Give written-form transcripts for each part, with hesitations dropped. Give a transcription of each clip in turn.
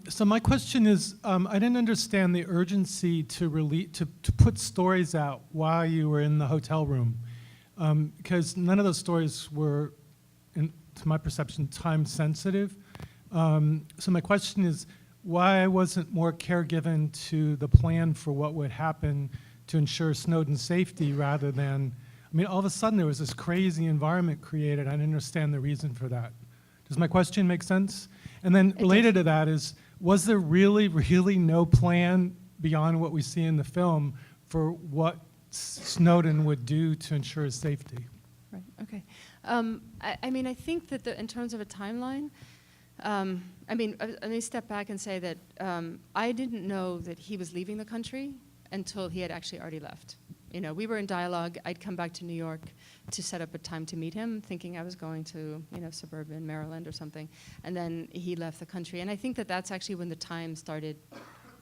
So my question is, I didn't understand the urgency to put stories out while you were in the hotel room, because none of those stories were, to my perception, time sensitive. So my question is, why wasn't more care given to the plan for what would happen to ensure Snowden's safety rather than, I mean, all of a sudden there was this crazy environment created. I didn't understand the reason for that. Does my question make sense? And then related to that is, was there really, really no plan beyond what we see in the film for what Snowden would do to ensure his safety? Right, okay. I mean, I think that in terms of a timeline, I mean, let me step back and say that I didn't know that he was leaving the country until he had actually already left. You know, we were in dialogue. I'd come back to New York to set up a time to meet him, thinking I was going to, you know, suburban Maryland or something. And then he left the country. And I think that that's actually when the time started,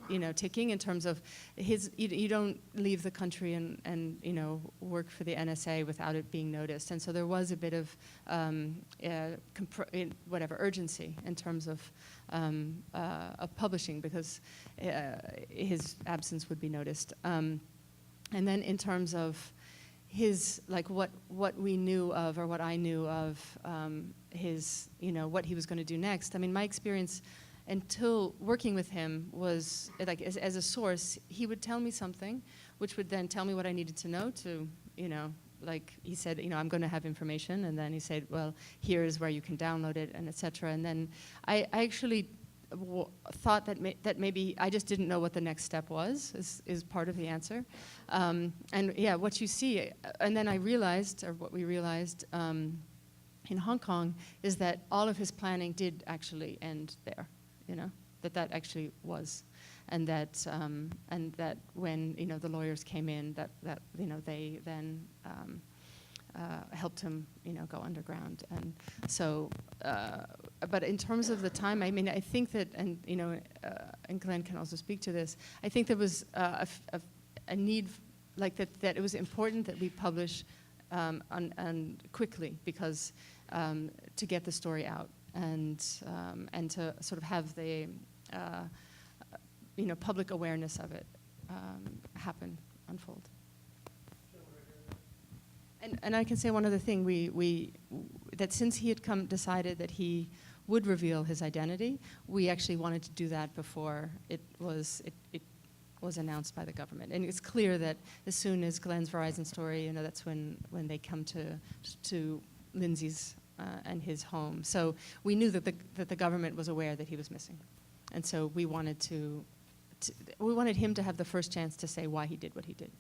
you know, ticking in terms of you don't leave the country and, you know, work for the NSA without it being noticed. And so there was a bit of, urgency in terms of publishing, because his absence would be noticed. And then in terms of his, like what we knew of, or what I knew of his, you know, what he was going to do next. I mean, my experience until working with him was, like, as a source, he would tell me something, which would then tell me what I needed to know to, you know, like he said, you know, I'm going to have information, and then he said, well, here is where you can download it, and etc. And then I actually thought that maybe I just didn't know what the next step was, is part of the answer. And yeah, what you see, and then I realized, or what we realized in Hong Kong, is that all of his planning did actually end there, you know, that actually was. And that when, you know, the lawyers came in, that you know, they then helped him, you know, go underground. And so, but in terms of the time, I mean, I think that, and you know, and Glenn can also speak to this, I think there was a need, like that it was important that we publish and quickly, because to get the story out, and to sort of have the you know, public awareness of it happen, unfold. And I can say one other thing, that since he had decided that he would reveal his identity, we actually wanted to do that before it was announced by the government. And it's clear that as soon as Glenn's Verizon story, you know, that's when they come to Lindsay's and his home. So we knew that the government was aware that he was missing. And so we wanted him to have the first chance to say why he did what he did.